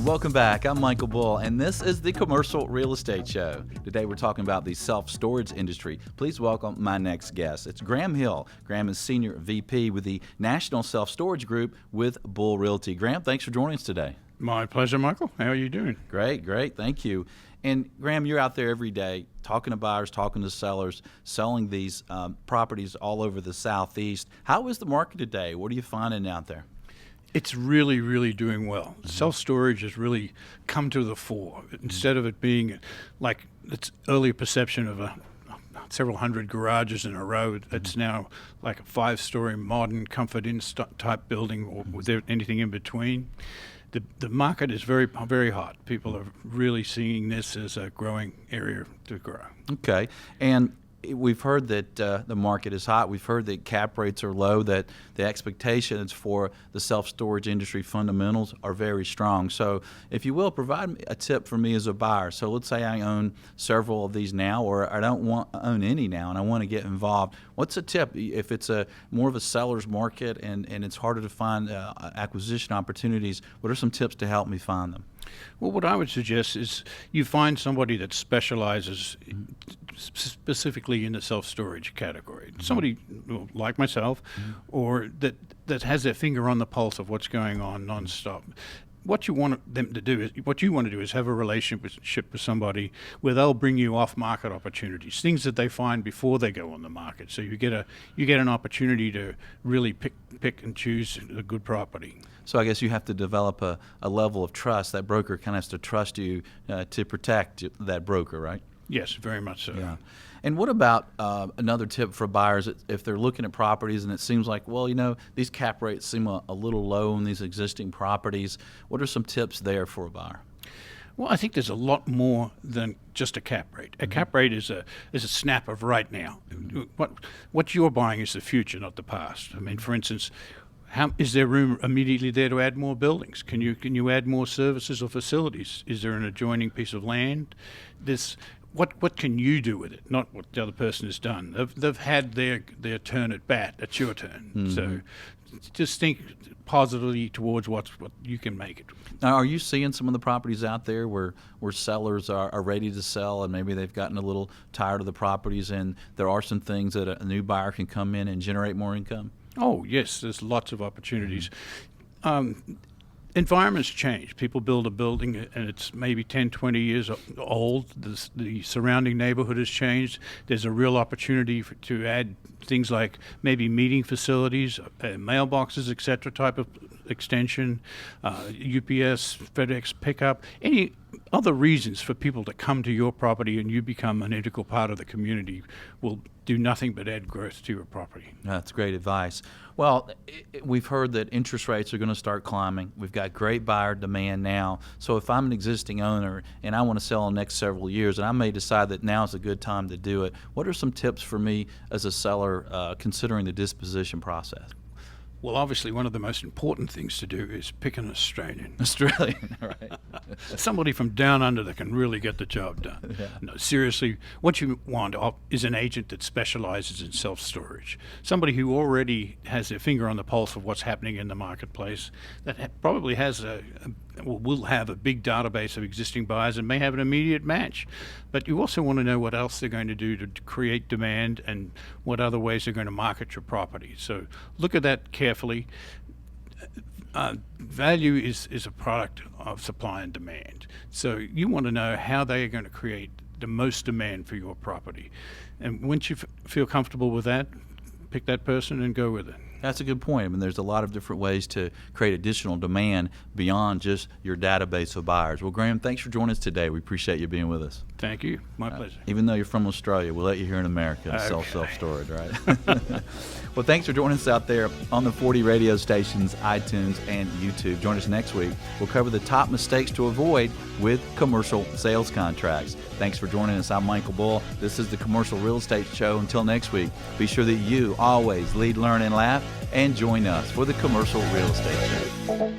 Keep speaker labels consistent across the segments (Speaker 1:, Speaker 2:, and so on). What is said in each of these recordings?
Speaker 1: Welcome back. I'm Michael Bull, and this is the Commercial Real Estate Show. Today we're talking about the self-storage industry. Please welcome my next guest. It's Graham Hill. Graham is Senior VP with the National Self-Storage Group with Bull Realty. Graham, thanks for joining us today.
Speaker 2: My pleasure, Michael. How are you doing?
Speaker 1: Great. Thank you. And Graham, you're out there every day talking to buyers, talking to sellers, selling these properties all over the Southeast. How is the market today? What are you finding out there?
Speaker 2: It's really, really doing well. Self-storage has really come to the fore. Instead of it being like its earlier perception of several hundred garages in a row, it's now like a 5-story modern comfort inn type building or with anything in between. The market is very, very hot. People are really seeing this as a growing area to grow.
Speaker 1: Okay. And we've heard that the market is hot. We've heard that cap rates are low, that the expectations for the self-storage industry fundamentals are very strong. So if you will, provide a tip for me as a buyer. So let's say I own several of these now, or I don't own any now and I want to get involved. What's a tip if it's more of a seller's market and it's harder to find acquisition opportunities? What are some tips to help me find them?
Speaker 2: Well, what I would suggest is you find somebody that specializes specifically in the self-storage category. Somebody like myself, or that has their finger on the pulse of what's going on nonstop. What you want to do is have a relationship with somebody where they'll bring you off-market opportunities, things that they find before they go on the market. So you get an opportunity to really pick and choose a good property.
Speaker 1: So I guess you have to develop a level of trust. That broker kind of has to trust you to protect that broker, right?
Speaker 2: Yes, very much so.
Speaker 1: Yeah. And what about another tip for buyers if they're looking at properties and it seems like, well, these cap rates seem a little low on these existing properties. What are some tips there for a buyer?
Speaker 2: Well, I think there's a lot more than just a cap rate. A cap rate is a snap of right now. What you're buying is the future, not the past. I mean, for instance, is there room immediately there to add more buildings? Can you add more services or facilities? Is there an adjoining piece of land? What can you do with it? Not what the other person has done. They've had their turn at bat. It's your turn. So just think positively towards what you can make it.
Speaker 1: Now, are you seeing some of the properties out there where sellers are ready to sell and maybe they've gotten a little tired of the properties and there are some things that a new buyer can come in and generate more income? Oh,
Speaker 2: yes, there's lots of opportunities. Environments change. People build a building and it's maybe 10, 20 years old. The surrounding neighborhood has changed. There's a real opportunity to add things like maybe meeting facilities, mailboxes, etc. type of extension, UPS, FedEx pickup, any other reasons for people to come to your property and you become an integral part of the community will do nothing but add growth to your property.
Speaker 1: That's great advice. Well, we've heard that interest rates are going to start climbing. We've got great buyer demand now. So if I'm an existing owner and I want to sell in the next several years and I may decide that now is a good time to do it, what are some tips for me as a seller considering the disposition process?
Speaker 2: Well, obviously, one of the most important things to do is pick an Australian.
Speaker 1: Australian, right.
Speaker 2: Somebody from down under that can really get the job done. Yeah. No, seriously, what you want is an agent that specializes in self-storage. Somebody who already has their finger on the pulse of what's happening in the marketplace, that probably has will have a big database of existing buyers and may have an immediate match. But you also want to know what else they're going to do to create demand and what other ways they're going to market your property. So look at that carefully. Value is a product of supply and demand. So you want to know how they are going to create the most demand for your property. And once you feel comfortable with that, pick that person and go with it.
Speaker 1: That's a good point. I mean, there's a lot of different ways to create additional demand beyond just your database of buyers. Well, Graham, thanks for joining us today. We appreciate you being with us.
Speaker 2: Thank you. My pleasure.
Speaker 1: Even though you're from Australia, we'll let you here in America to sell self-storage, right? Well, thanks for joining us out there on the 40 radio stations, iTunes, and YouTube. Join us next week. We'll cover the top mistakes to avoid with commercial sales contracts. Thanks for joining us. I'm Michael Bull. This is the Commercial Real Estate Show. Until next week, be sure that you always lead, learn, and laugh, and join us for the Commercial Real Estate Show.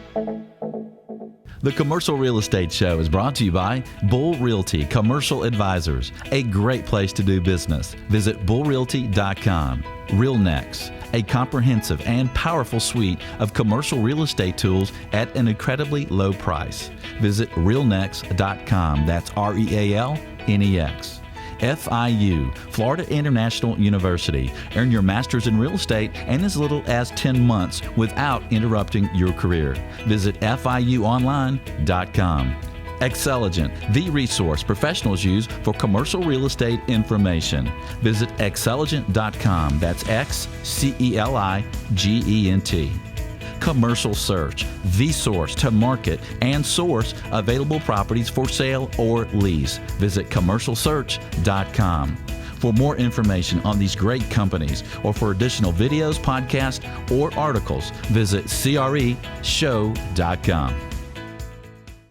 Speaker 1: The Commercial Real Estate Show is brought to you by Bull Realty Commercial Advisors, a great place to do business. Visit bullrealty.com. RealNex, a comprehensive and powerful suite of commercial real estate tools at an incredibly low price. Visit realnex.com. That's RealNex. FIU, Florida International University. Earn your master's in real estate in as little as 10 months without interrupting your career. Visit FIUonline.com. Xceligent, the resource professionals use for commercial real estate information. Visit xceligent.com. That's XCELIGENT. Commercial Search, the source to market and source available properties for sale or lease. Visit commercialsearch.com. For more information on these great companies or for additional videos, podcasts, or articles, visit CREshow.com.